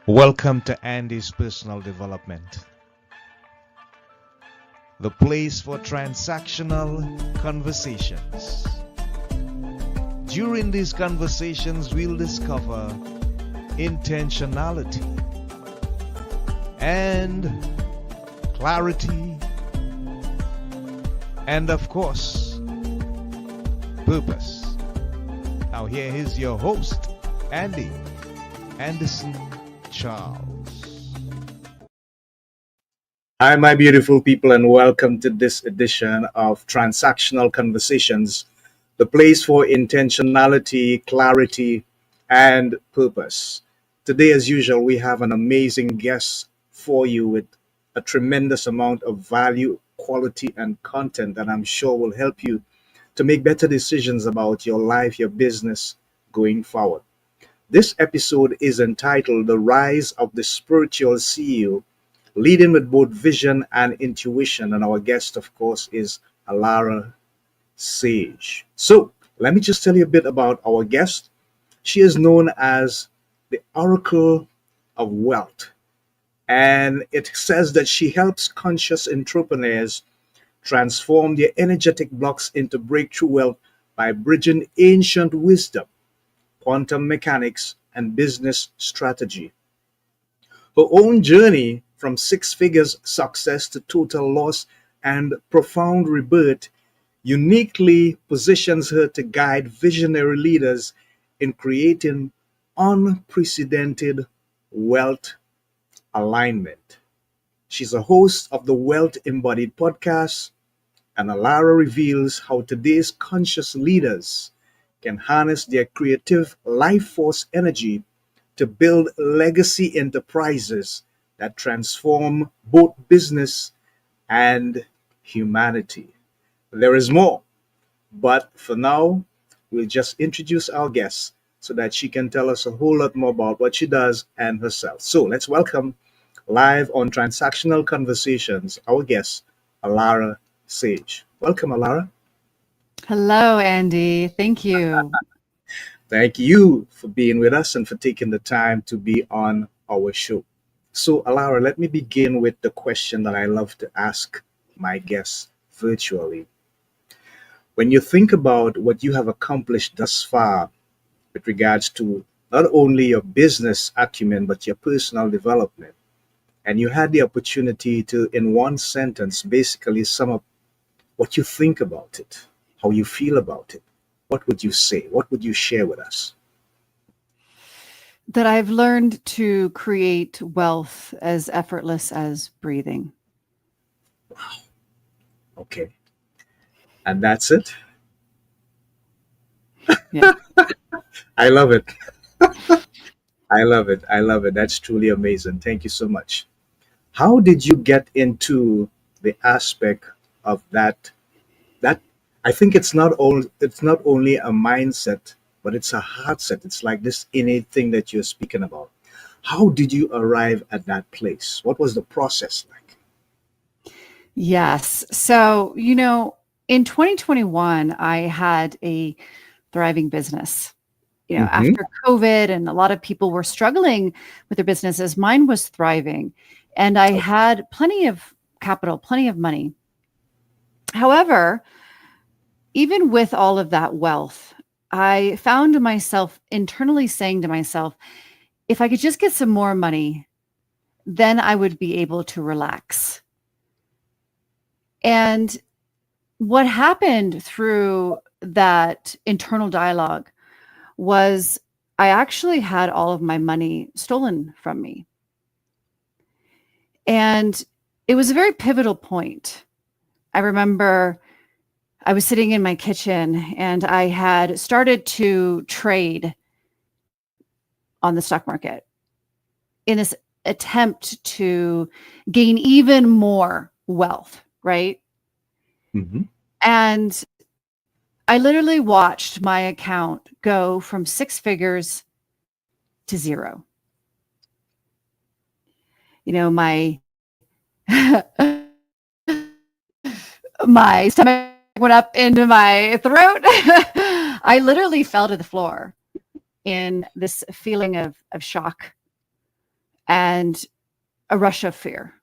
Welcome to Andy's Personal Development, the place for transactional conversations. During these conversations, we'll discover intentionality and clarity, and of course, purpose. Now, here is your host, Andy Anderson Charles. Hi, my beautiful people, and welcome to this edition of Transactional Conversations, the place for intentionality, clarity, and purpose. Today, as usual, we have an amazing guest for you with a tremendous amount of value, quality, and content that I'm sure will help you to make better decisions about your life, your business going forward. This episode is entitled The Rise of the Spiritual CEO, leading with both vision and intuition. And our guest, of course, is Alara Sage. So let me just tell you a bit about our guest. She is known as the Oracle of Wealth. And it says that she helps conscious entrepreneurs transform their energetic blocks into breakthrough wealth by bridging ancient wisdom, quantum mechanics, and business strategy. Her own journey from six figures success to total loss and profound rebirth uniquely positions her to guide visionary leaders in creating unprecedented wealth alignment. She's a host of the Wealth Embodied podcast, and Alara reveals how today's conscious leaders can harness their creative life force energy to build legacy enterprises that transform both business and humanity. There is more, but for now, we'll just introduce our guest so that she can tell us a whole lot more about what she does and herself. So let's welcome live on Transactional Conversations, our guest, Alara Sage. Welcome, Alara. Hello, Andy. Thank you. Thank you for being with us and for taking the time to be on our show. So, Alara, let me begin with the question that I love to ask my guests virtually. When you think about what you have accomplished thus far with regards to not only your business acumen, but your personal development, and you had the opportunity to, in one sentence, basically sum up what you think about it, how you feel about it, what would you say? What would you share with us? That I've learned to create wealth as effortless as breathing. Okay. And that's it? Yeah. I love it. I love it. I love it. That's truly amazing. Thank you so much. How did you get into the aspect of that I think it's not only a mindset, but it's a heart set. It's like this innate thing that you're speaking about. How did you arrive at that place? What was the process like? Yes. So, in 2021, I had a thriving business. Mm-hmm. After COVID, and a lot of people were struggling with their businesses, mine was thriving. And I had plenty of capital, plenty of money. However, even with all of that wealth, I found myself internally saying to myself, if I could just get some more money, then I would be able to relax. And what happened through that internal dialogue was I actually had all of my money stolen from me. And it was a very pivotal point. I remember I was sitting in my kitchen and I had started to trade on the stock market in this attempt to gain even more wealth, right? Mm-hmm. And I literally watched my account go from six figures to zero. My my stomach went up into my throat. I literally fell to the floor in this feeling of shock and a rush of fear.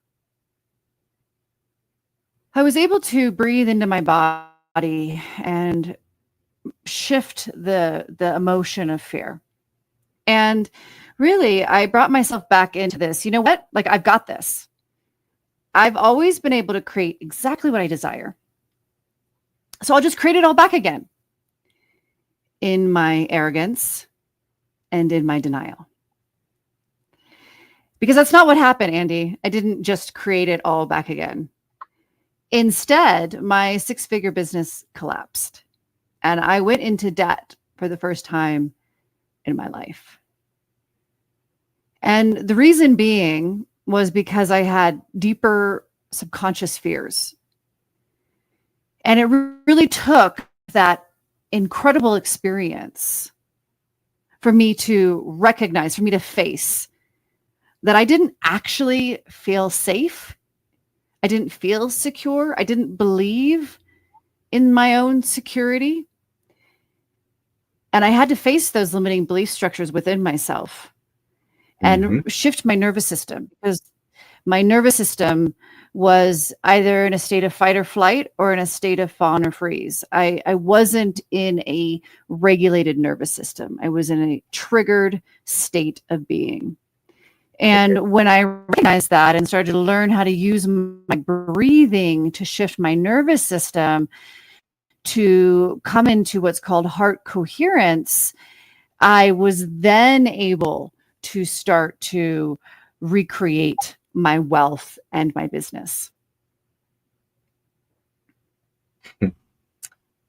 I was able to breathe into my body and shift the emotion of fear. And really, I brought myself back into this. You know what? Like, I've got this. I've always been able to create exactly what I desire. So I'll just create it all back again in my arrogance and in my denial. Because that's not what happened, Andy. I didn't just create it all back again. Instead, my 6-figure business collapsed and I went into debt for the first time in my life. And the reason being was because I had deeper subconscious fears. And it really took that incredible experience for me to recognize, for me to face that I didn't actually feel safe. I didn't feel secure. I didn't believe in my own security. And I had to face those limiting belief structures within myself and shift my nervous system, because my nervous system was either in a state of fight or flight or in a state of fawn or freeze. I wasn't in a regulated nervous system. I was in a triggered state of being. And when I recognized that and started to learn how to use my breathing to shift my nervous system to come into what's called heart coherence, I was then able to start to recreate my wealth and my business.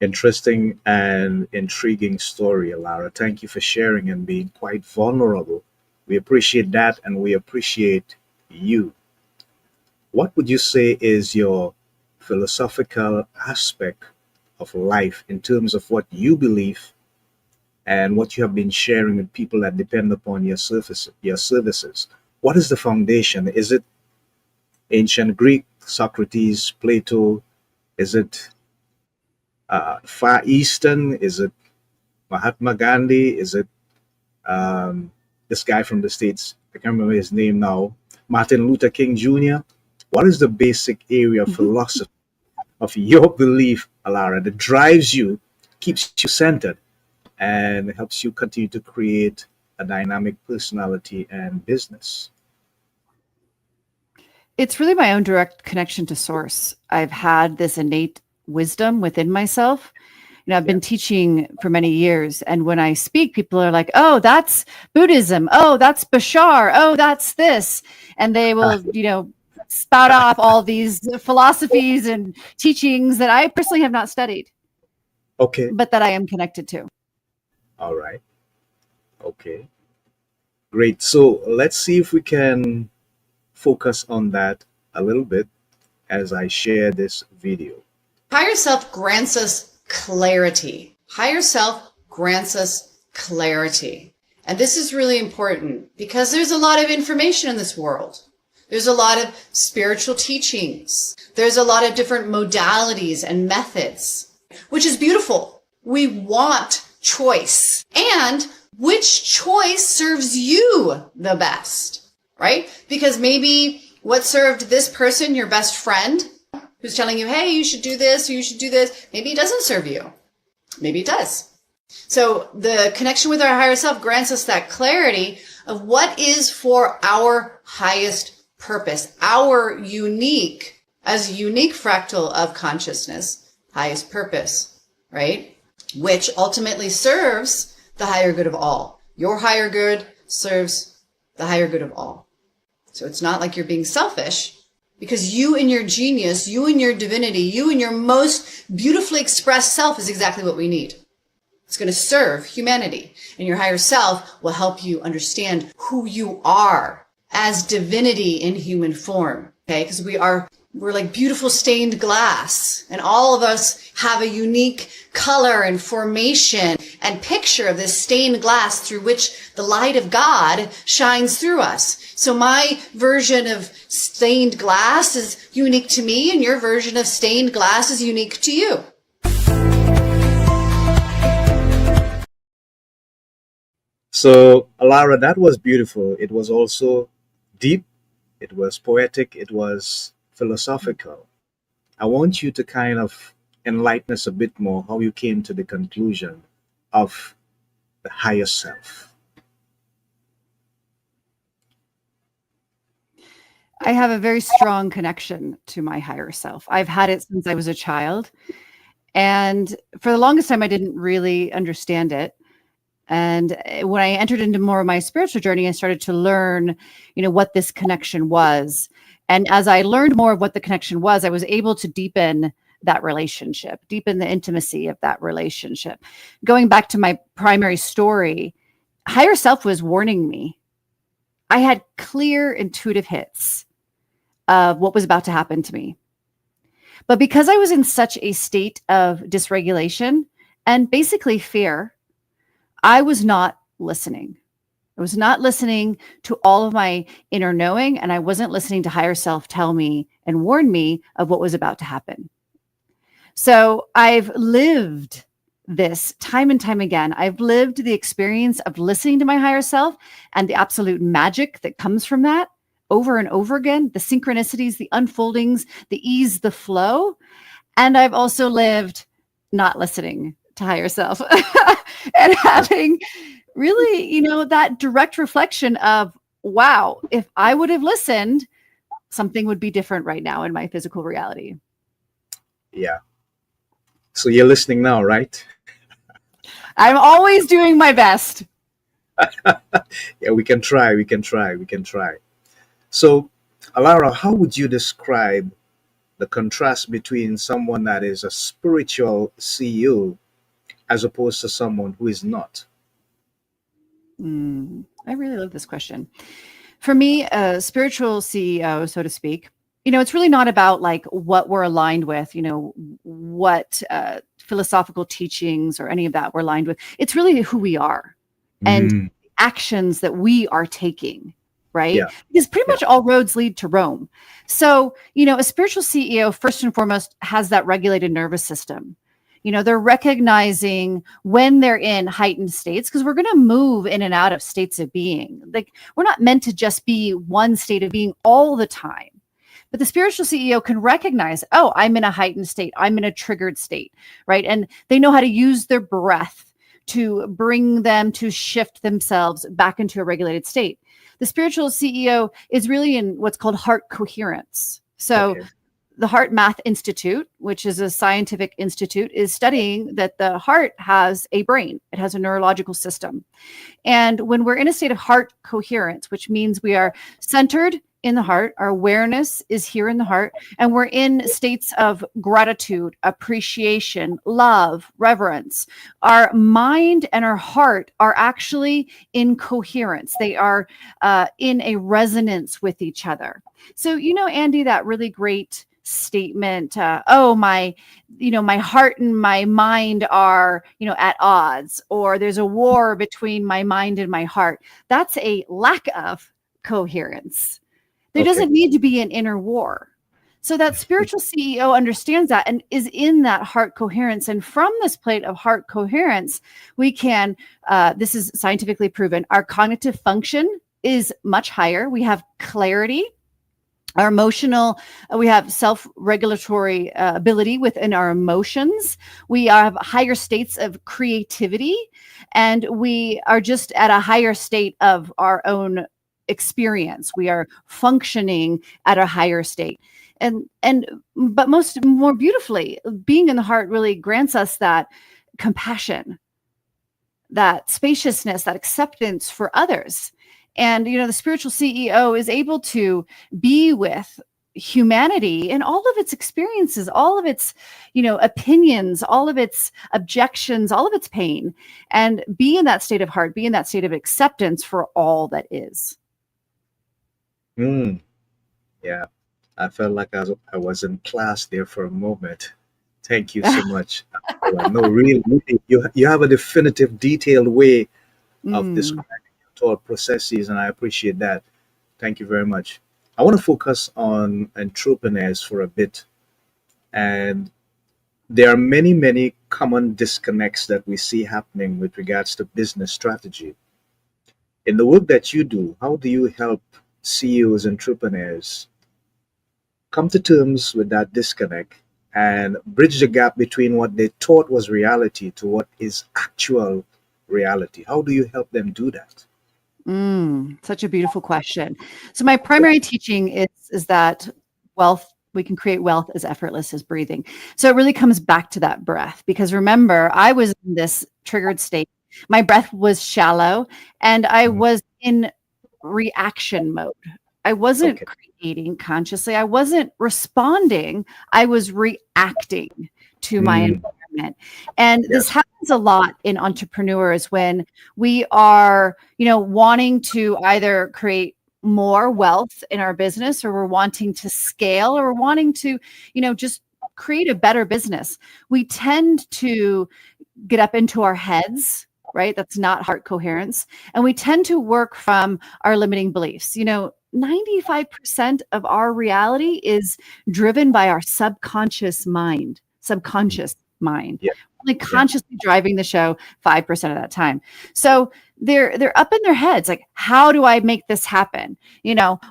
Interesting and intriguing story, Alara. Thank you for sharing and being quite vulnerable. We appreciate that, and we appreciate you. What would you say is your philosophical aspect of life in terms of what you believe and what you have been sharing with people that depend upon your services? What is the foundation? Is it ancient Greek, Socrates, Plato? Is it Far Eastern? Is it Mahatma Gandhi? Is it this guy from the States? I can't remember his name now. Martin Luther King Jr. What is the basic area of philosophy of your belief, Alara, that drives you, keeps you centered, and helps you continue to create a dynamic personality and business? It's really my own direct connection to source. I've had this innate wisdom within myself. You know, I've been teaching for many years, and when I speak, people are like, "Oh, that's Buddhism. Oh, that's Bashar. Oh, that's this," and they will, spout off all these philosophies and teachings that I personally have not studied, Okay. but that I am connected to. All right. Okay. Great. So let's see if we can focus on that a little bit as I share this video. Higher self grants us clarity. Higher self grants us clarity. And this is really important because there's a lot of information in this world. There's a lot of spiritual teachings. There's a lot of different modalities and methods, which is beautiful. We want choice. And which choice serves you the best, right? Because maybe what served this person, your best friend, who's telling you, hey, you should do this, or you should do this, maybe it doesn't serve you. Maybe it does. So the connection with our higher self grants us that clarity of what is for our highest purpose, our unique fractal of consciousness, highest purpose, right? Which ultimately serves the higher good of all. Your higher good serves the higher good of all. So it's not like you're being selfish, because you and your genius, you and your divinity, you and your most beautifully expressed self is exactly what we need. It's going to serve humanity, and your higher self will help you understand who you are as divinity in human form. Okay. Because we're like beautiful stained glass, and all of us have a unique color and formation and picture of this stained glass through which the light of God shines through us. So my version of stained glass is unique to me, and your version of stained glass is unique to you. So, Alara, that was beautiful. It was also deep, it was poetic, it was philosophical. I want you to kind of enlighten us a bit more how you came to the conclusion of the higher self. I have a very strong connection to my higher self. I've had it since I was a child. And for the longest time, I didn't really understand it. And when I entered into more of my spiritual journey, I started to learn, what this connection was. And as I learned more of what the connection was, I was able to deepen that relationship, deepen the intimacy of that relationship. Going back to my primary story, higher self was warning me. I had clear intuitive hits of what was about to happen to me. But because I was in such a state of dysregulation and basically fear, I was not listening. I was not listening to all of my inner knowing, and I wasn't listening to higher self tell me and warn me of what was about to happen. So I've lived this time and time again. I've lived the experience of listening to my higher self and the absolute magic that comes from that over and over again, the synchronicities, the unfoldings, the ease, the flow. And I've also lived not listening to higher self and having really, that direct reflection of, wow, if I would have listened, something would be different right now in my physical reality. Yeah. So you're listening now, right? I'm always doing my best. Yeah, we can try. So, Alara, how would you describe the contrast between someone that is a spiritual CEO as opposed to someone who is not? I really love this question. For me, a spiritual CEO, so to speak, it's really not about like what we're aligned with, what philosophical teachings or any of that we're aligned with. It's really who we are and actions that we are taking, right? Yeah. Because pretty much all roads lead to Rome. So, a spiritual CEO, first and foremost, has that regulated nervous system. They're recognizing when they're in heightened states, because we're going to move in and out of states of being. Like, we're not meant to just be one state of being all the time. But the spiritual CEO can recognize, oh, I'm in a heightened state. I'm in a triggered state, right? And they know how to use their breath to bring them to shift themselves back into a regulated state. The spiritual CEO is really in what's called heart coherence. So the Heart Math Institute, which is a scientific institute, is studying that the heart has a brain. It has a neurological system. And when we're in a state of heart coherence, which means we are centered in the heart, our awareness is here in the heart, and we're in states of gratitude, appreciation, love, reverence. Our mind and our heart are actually in coherence. They are in a resonance with each other. So, Andy, that really great statement, my heart and my mind are, at odds, or there's a war between my mind and my heart. That's a lack of coherence. There doesn't need to be an inner war. So that spiritual CEO understands that and is in that heart coherence. And from this plate of heart coherence, we can, this is scientifically proven, our cognitive function is much higher. We have clarity. Our emotional, we have self-regulatory ability within our emotions. We have higher states of creativity, and we are just at a higher state of our own experience. We are functioning at a higher state. But more beautifully, being in the heart really grants us that compassion, that spaciousness, that acceptance for others. And, the spiritual CEO is able to be with humanity in all of its experiences, all of its, opinions, all of its objections, all of its pain, and be in that state of heart, be in that state of acceptance for all that is. Yeah, I felt like I was in class there for a moment. Thank you so much. No, really, you have a definitive, detailed way of describing your thought processes, and I appreciate that. Thank you very much. I want to focus on entrepreneurs for a bit, and there are many, many common disconnects that we see happening with regards to business strategy. In the work that you do, how do you help CEOs, entrepreneurs come to terms with that disconnect and bridge the gap between what they thought was reality to what is actual reality? How do you help them do that? Such a beautiful question. So my primary teaching is that we can create wealth as effortless as breathing. So it really comes back to that breath, because remember, I was in this triggered state. My breath was shallow and I was in reaction mode. I wasn't creating consciously. I wasn't responding. I was reacting to my environment. And this happens a lot in entrepreneurs when we are, wanting to either create more wealth in our business, or we're wanting to scale, or we're wanting to, just create a better business. We tend to get up into our heads, right? That's not heart coherence. And we tend to work from our limiting beliefs. 95% of our reality is driven by our subconscious mind. Only consciously driving the show 5% of that time. So they're up in their heads, like, how do I make this happen?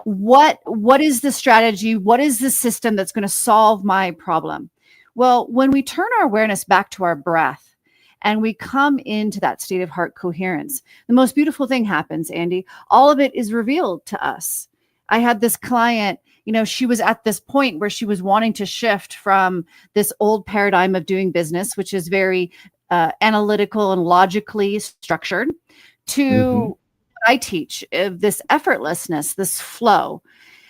What is the strategy? What is the system that's going to solve my problem? Well, when we turn our awareness back to our breath and we come into that state of heart coherence, the most beautiful thing happens, Andy. All of it is revealed to us. I had this client, she was at this point where she was wanting to shift from this old paradigm of doing business, which is very analytical and logically structured, to what I teach, this effortlessness, this flow.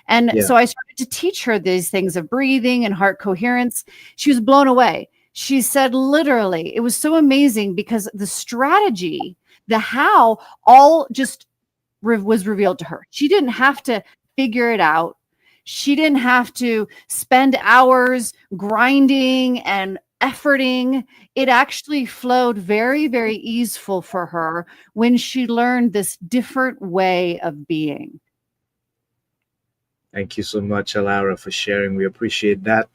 And so I started to teach her these things of breathing and heart coherence. She was blown away. She said, literally, it was so amazing because the strategy, the how, all just was revealed to her. She didn't have to figure it out. She didn't have to spend hours grinding and efforting. It actually flowed very, very easeful for her when she learned this different way of being. Thank you so much, Alara, for sharing. We appreciate that.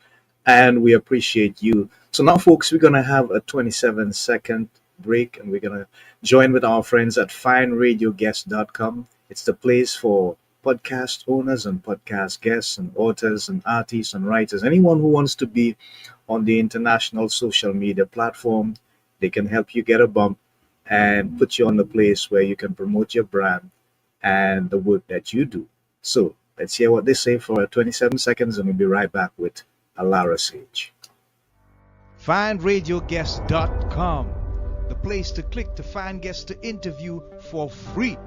And we appreciate you. So now, folks, we're going to have a 27-second break, and we're going to join with our friends at fineradioguest.com. It's the place for podcast owners and podcast guests and authors and artists and writers, anyone who wants to be on the international social media platform. They can help you get a bump and put you on the place where you can promote your brand and the work that you do. So let's hear what they say for 27 seconds, and we'll be right back with AlaraSage. FindRadioGuest.com, the place to click to find guests to interview for free.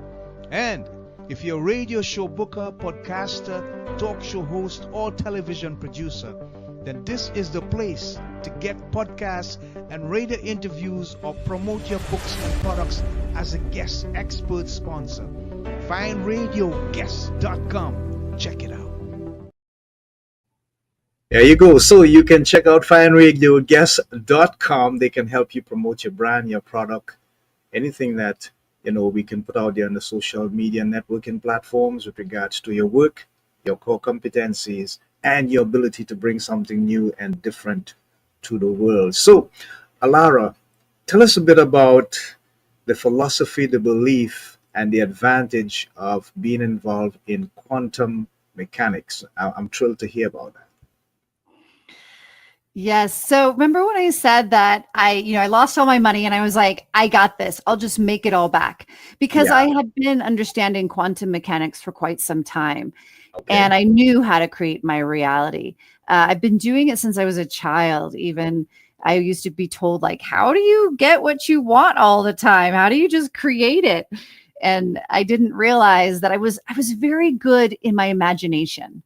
And if you're a radio show booker, podcaster, talk show host, or television producer, then this is the place to get podcasts and radio interviews or promote your books and products as a guest expert sponsor. FindRadioGuest.com. Check it out. There you go. So you can check out FindRadioGuest.com. They can help you promote your brand, your product, anything that we can put out there on the social media networking platforms with regards to your work, your core competencies, and your ability to bring something new and different to the world. So, Alara, tell us a bit about the philosophy, the belief, and the advantage of being involved in quantum mechanics. I'm thrilled to hear about that. Yes. So remember when I said that I lost all my money and I was like, I got this. I'll just make it all back, because I had been understanding quantum mechanics for quite some time. Okay. And I knew how to create my reality. I've been doing it since I was a child. Even I used to be told, like, how do you get what you want all the time? How do you just create it? And I didn't realize that I was very good in my imagination.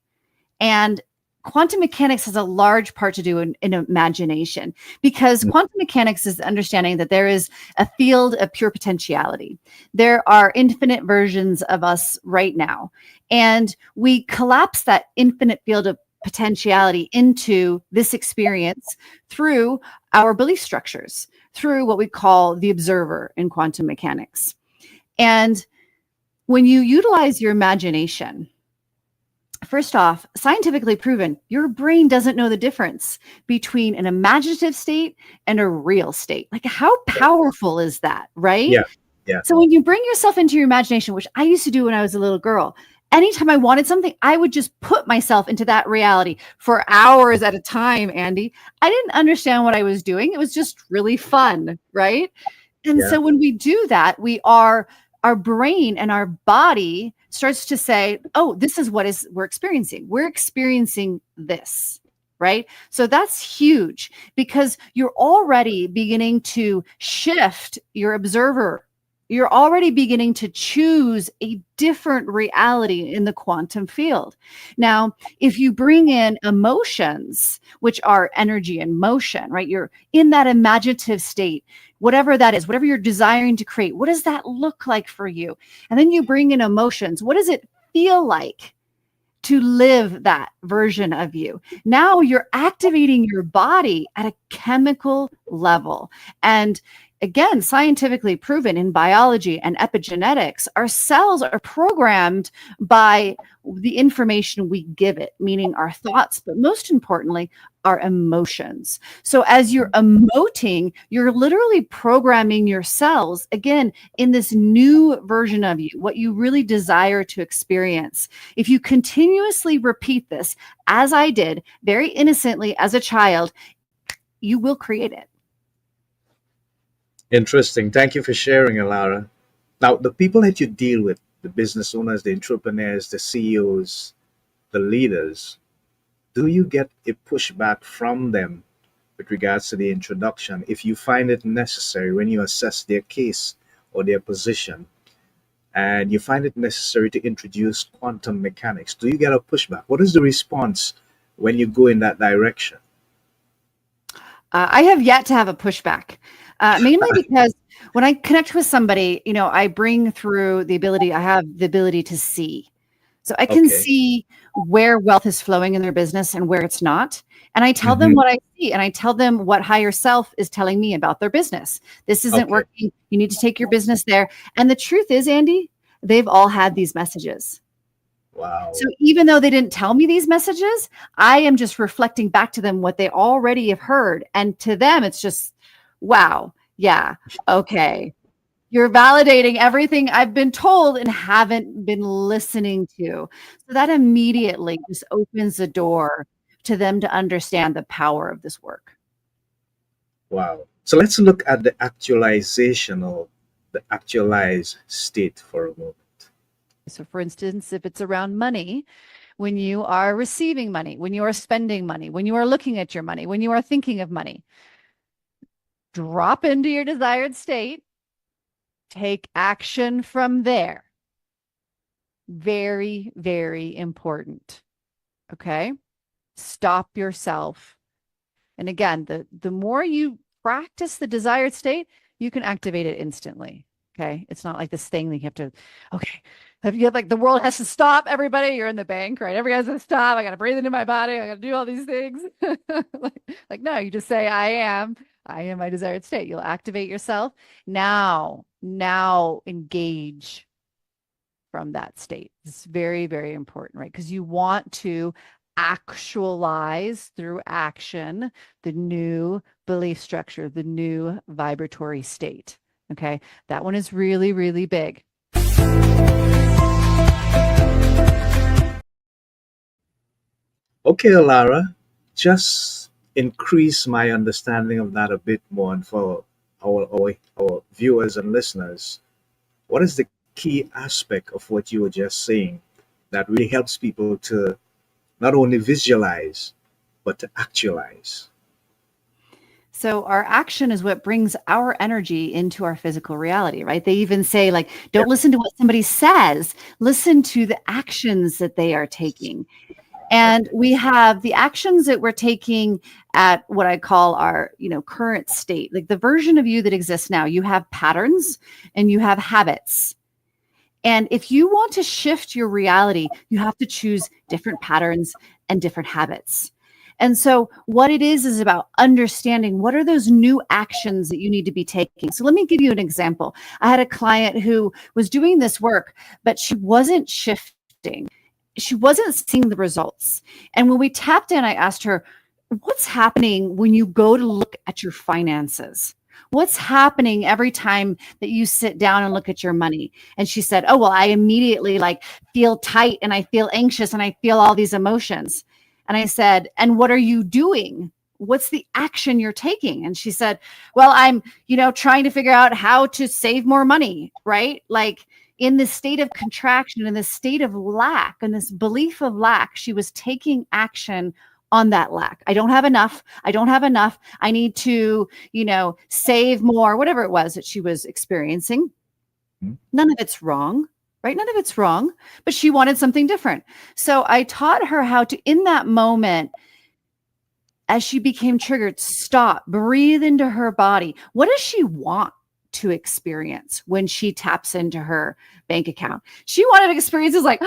And quantum mechanics has a large part to do in imagination, because quantum mechanics is understanding that there is a field of pure potentiality. There are infinite versions of us right now, and we collapse that infinite field of potentiality into this experience through our belief structures, through what we call the observer in quantum mechanics. And when you utilize your imagination, first off, scientifically proven, your brain doesn't know the difference between an imaginative state and a real state. Like, how powerful is that, right? Yeah. So when you bring yourself into your imagination, which I used to do when I was a little girl, anytime I wanted something, I would just put myself into that reality for hours at a time, Andy. I didn't understand what I was doing. It was just really fun, right? And Yeah. so when we do that, our brain and our body starts to say, oh, this is what we're experiencing. We're experiencing this, right? So that's huge because you're already beginning to shift your observer. You're already beginning to choose a different reality in the quantum field. Now, if you bring in emotions, which are energy and motion, right? You're in that imaginative state, whatever that is, whatever you're desiring to create, what does that look like for you? And then you bring in emotions. What does it feel like to live that version of you? Now you're activating your body at a chemical level. And again, scientifically proven in biology and epigenetics, our cells are programmed by the information we give it, meaning our thoughts, but most importantly, our emotions. So as you're emoting, you're literally programming your cells, again, in this new version of you, what you really desire to experience. If you continuously repeat this, as I did, very innocently as a child, you will create it. Interesting. Thank you for sharing, Alara. Now, the people that you deal with, the business owners, the entrepreneurs, the CEOs, the leaders, do you get a pushback from them with regards to the introduction if you find it necessary when you assess their case or their position and you find it necessary to introduce quantum mechanics? Do you get a pushback? What is the response when you go in that direction? I have yet to have a pushback, mainly because when I connect with somebody, I bring through I have the ability to see. So I can Okay. see where wealth is flowing in their business and where it's not. And I tell them Mhm. what I see, and I tell them what higher self is telling me about their business. This isn't Okay. working. You need to take your business there. And the truth is, Andy, they've all had these messages. Wow. So even though they didn't tell me these messages, I am just reflecting back to them what they already have heard. And to them, it's just, wow, yeah, okay. You're validating everything I've been told and haven't been listening to. So that immediately just opens the door to them to understand the power of this work. Wow. So let's look at the actualization or the actualized state for a moment. So for instance, if it's around money, when you are receiving money, when you are spending money, when you are looking at your money, when you are thinking of money, drop into your desired state, take action from there. Very, very important. Okay. Stop yourself. And again, the more you practice the desired state, you can activate it instantly. Okay. It's not like this thing that you have to, okay. You have like the world has to stop, everybody. You're in the bank, right? Everybody has to stop. I got to breathe into my body. I got to do all these things. like, no, you just say, I am my desired state. You'll activate yourself. Now engage from that state. It's very, very important, right? Because you want to actualize through action the new belief structure, the new vibratory state. Okay. That one is really, really big. Okay, Alara, just increase my understanding of that a bit more, and for our viewers and listeners, what is the key aspect of what you were just saying that really helps people to not only visualize, but to actualize? So our action is what brings our energy into our physical reality, right? They even say, like, don't listen to what somebody says, listen to the actions that they are taking. And we have the actions that we're taking at what I call our, current state, like the version of you that exists now. You have patterns and you have habits. And if you want to shift your reality, you have to choose different patterns and different habits. And so what it is about understanding what are those new actions that you need to be taking. So let me give you an example. I had a client who was doing this work, but she wasn't shifting. She wasn't seeing the results. And when we tapped in, I asked her, what's happening when you go to look at your finances? What's happening every time that you sit down and look at your money? And she said, oh, well, I immediately like feel tight and I feel anxious and I feel all these emotions. And I said, and what are you doing? What's the action you're taking? And she said, well, I'm, trying to figure out how to save more money, right? Like in this state of contraction, in this state of lack, and this belief of lack, she was taking action on that lack. I don't have enough. I don't have enough. I need to, save more, whatever it was that she was experiencing. None of it's wrong, right? None of it's wrong, but she wanted something different. So I taught her how to, in that moment, as she became triggered, stop, breathe into her body. What does she want to experience when she taps into her bank account? She wanted experiences like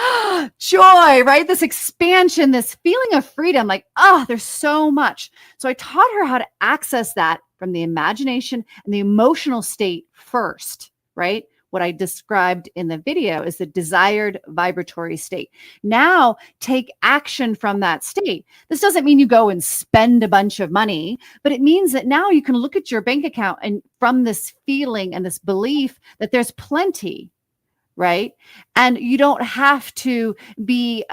joy, right? This expansion, this feeling of freedom, like, there's so much. So I taught her how to access that from the imagination and the emotional state first, right? What I described in the video is the desired vibratory state. Now take action from that state. This doesn't mean you go and spend a bunch of money, but it means that now you can look at your bank account and from this feeling and this belief that there's plenty, right? And you don't have to be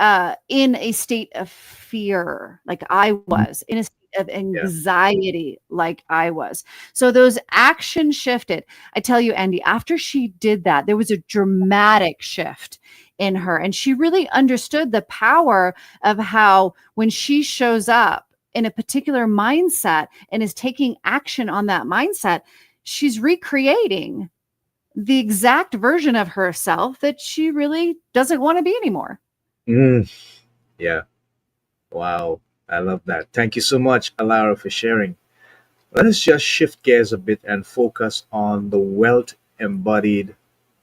in a state of fear like I was, in a state of anxiety like I was. So those actions shifted. I tell you, Andy, after she did that, there was a dramatic shift in her. And she really understood the power of how when she shows up in a particular mindset and is taking action on that mindset, she's recreating the exact version of herself that she really doesn't want to be anymore. Yeah. Wow. I love that. Thank you so much, Alara, for sharing. Let us just shift gears a bit and focus on the Wealth Embodied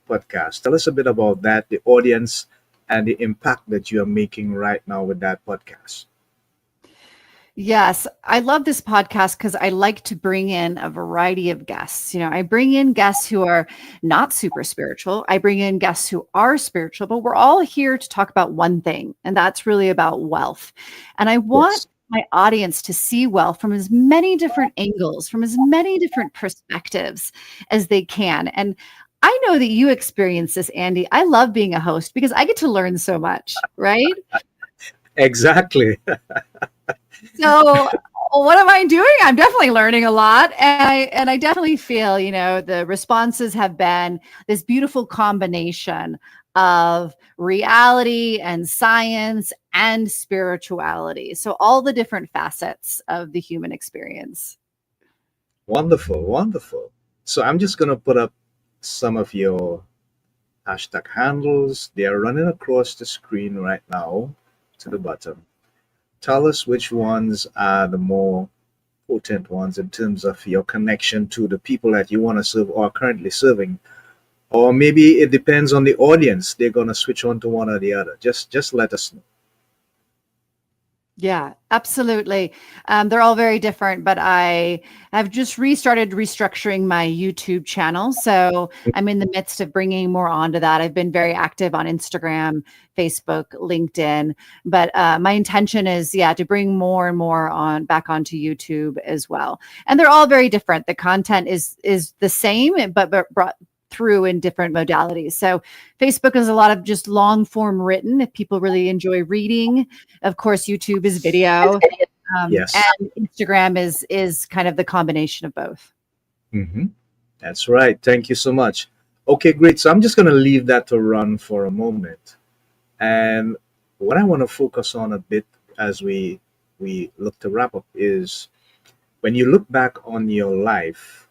podcast. Tell us a bit about that, the audience, and the impact that you are making right now with that podcast. Yes, I love this podcast because I like to bring in a variety of guests. I bring in guests who are not super spiritual. I bring in guests who are spiritual, but we're all here to talk about one thing, and that's really about wealth. And I want my audience to see wealth from as many different angles, from as many different perspectives as they can. And I know that you experience this, Andy. I love being a host because I get to learn so much, right? Exactly. So what am I doing? I'm definitely learning a lot. And I definitely feel, the responses have been this beautiful combination of reality and science and spirituality. So all the different facets of the human experience. Wonderful, wonderful. So I'm just going to put up some of your hashtag handles. They are running across the screen right now to the bottom. Tell us which ones are the more potent ones in terms of your connection to the people that you want to serve or are currently serving. Or maybe it depends on the audience. They're going to switch on to one or the other. Just let us know. Yeah, absolutely. They're all very different, but I have just restarted restructuring my YouTube channel. So I'm in the midst of bringing more onto that. I've been very active on Instagram, Facebook, LinkedIn, but my intention is, to bring more and more back onto YouTube as well. And they're all very different. The content is the same, but brought through in different modalities. So Facebook is a lot of just long form written if people really enjoy reading. Of course, YouTube is video. Yes. And Instagram is kind of the combination of both. Mm-hmm. That's right. Thank you so much. Okay, great. So I'm just going to leave that to run for a moment. And what I want to focus on a bit as we look to wrap up is when you look back on your life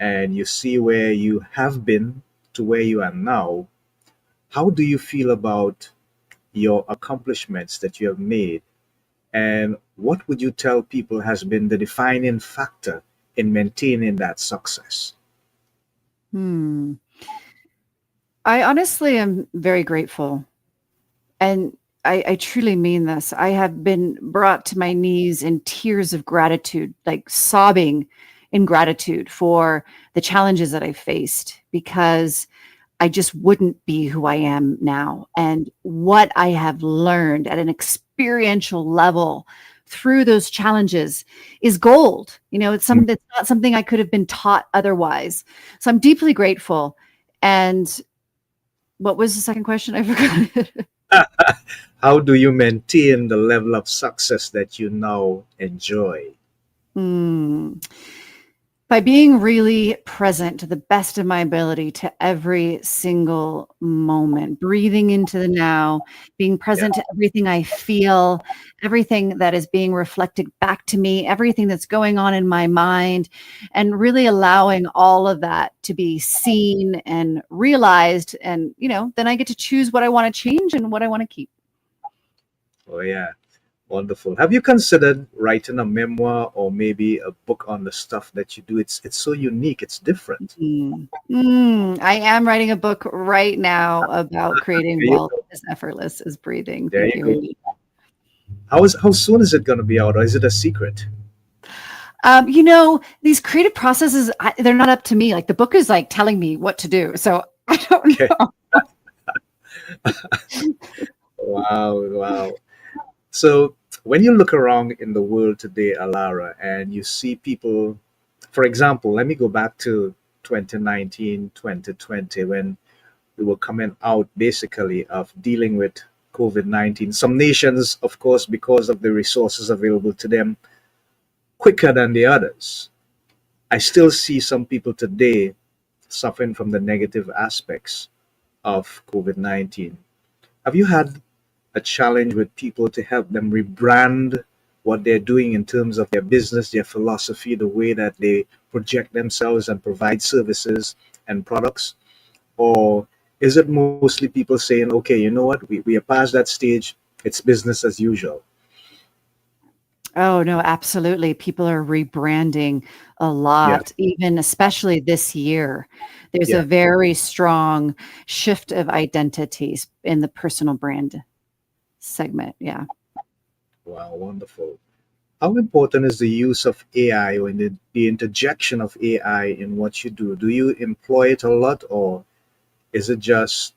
and you see where you have been to where you are now, how do you feel about your accomplishments that you have made? And what would you tell people has been the defining factor in maintaining that success? I honestly am very grateful. And I truly mean this. I have been brought to my knees in tears of gratitude, like sobbing in gratitude for the challenges that I faced, because I just wouldn't be who I am now. And what I have learned at an experiential level through those challenges is gold. It's something that's not something I could have been taught otherwise. So I'm deeply grateful. And what was the second question? I forgot. How do you maintain the level of success that you now enjoy? Hmm. By being really present to the best of my ability to every single moment, breathing into the now, being present to everything I feel, everything that is being reflected back to me, everything that's going on in my mind, and really allowing all of that to be seen and realized. And, then I get to choose what I want to change and what I want to keep. Oh, yeah. Wonderful. Have you considered writing a memoir or maybe a book on the stuff that you do? It's so unique. It's different. I am writing a book right now about creating There you wealth go. as effortless as breathing. There Thank you you, go. Randy. How soon is it going to be out, or is it a secret? These creative processes, they're not up to me. Like the book is like telling me what to do. So I don't Okay. know. Wow, wow. So when you look around in the world today, Alara, and you see people, for example, let me go back to 2019, 2020, when we were coming out basically of dealing with COVID-19. Some nations, of course, because of the resources available to them, quicker than the others. I still see some people today suffering from the negative aspects of COVID-19. Have you had a challenge with people to help them rebrand what they're doing in terms of their business, their philosophy, the way that they project themselves and provide services and products? Or is it mostly people saying, okay, you know what, we are past that stage, it's business as usual? Oh, no, absolutely. People are rebranding a Yeah, lot, even especially this year. There's a yeah. very strong shift of identities in the personal brand segment. Yeah. Wow, wonderful. How important is the use of AI or the interjection of AI in what you do? Do you employ it a lot, or is it just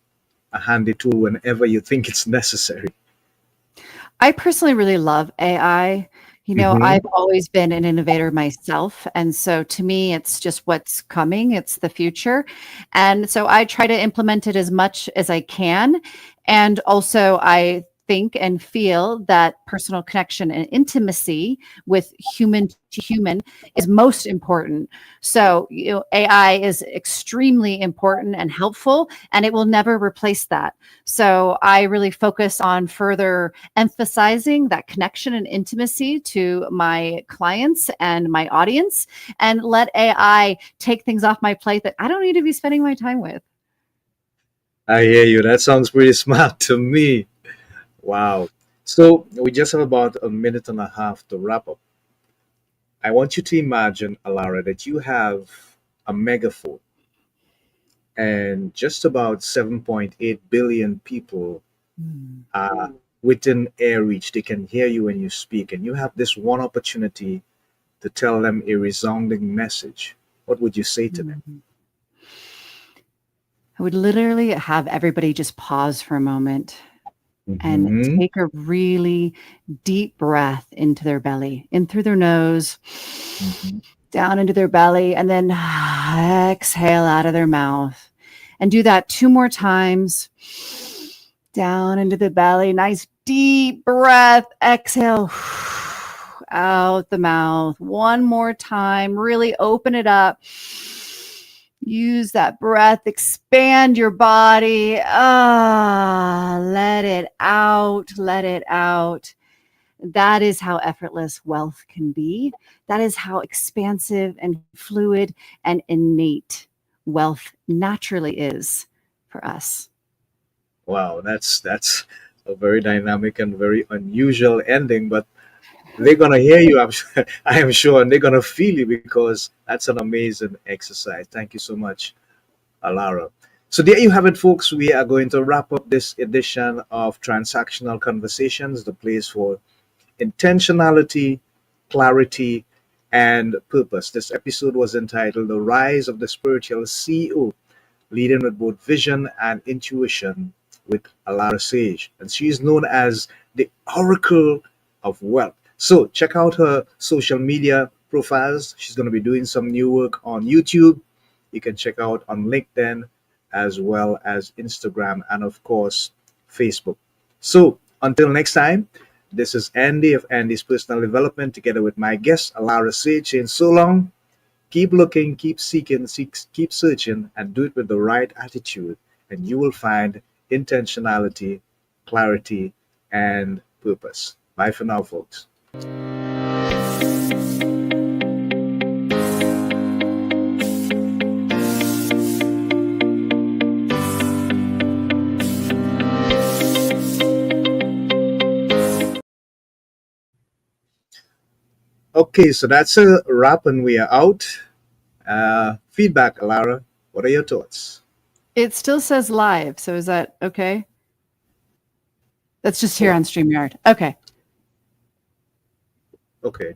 a handy tool whenever you think it's necessary? I personally really love AI. Hmm. I've always been an innovator myself. And so to me, it's just what's coming, it's the future. And so I try to implement it as much as I can. And also, I think and feel that personal connection and intimacy with human to human is most important. So, AI is extremely important and helpful, and it will never replace that. So, I really focus on further emphasizing that connection and intimacy to my clients and my audience, and let AI take things off my plate that I don't need to be spending my time with. I hear you. That sounds pretty smart to me. Wow. So we just have about a minute and a half to wrap up. I want you to imagine, Alara, that you have a megaphone and just about 7.8 billion people Mm. are within air reach. They can hear you when you speak, and you have this one opportunity to tell them a resounding message. What would you say to them? Mhm. I would literally have everybody just pause for a moment and Hmm. take a really deep breath into their belly, in through their nose, Hmm. down into their belly, and then exhale out of their mouth. And do that 2 more times. Down into the belly. Nice deep breath. Exhale out the mouth. One more time. Really open it up. Use that breath. Expand your body. Let it out. Let it out. That is how effortless wealth can be. That is how expansive and fluid and innate wealth naturally is for us. Wow, that's a very dynamic and very unusual ending, but they're gonna hear you. I am sure, and they're gonna feel you because that's an amazing exercise. Thank you so much, Alara. So there you have it, folks. We are going to wrap up this edition of Transactional Conversations, the place for intentionality, clarity, and purpose. This episode was entitled "The Rise of the Spiritual CEO," leading with both vision and intuition with AlaraSage. And she is known as the Oracle of Wealth. So check out her social media profiles. She's going to be doing some new work on YouTube. You can check out on LinkedIn as well as Instagram and, of course, Facebook. So until next time, this is Andy of Andy's Personal Development together with my guest, AlaraSage, saying so long. Keep looking, keep seeking, keep searching, and do it with the right attitude, and you will find intentionality, clarity, and purpose. Bye for now, folks. Okay, so that's a wrap, and we are out. Feedback, Alara. What are your thoughts? It still says live, so is that okay? That's just here on StreamYard. Okay. Okay.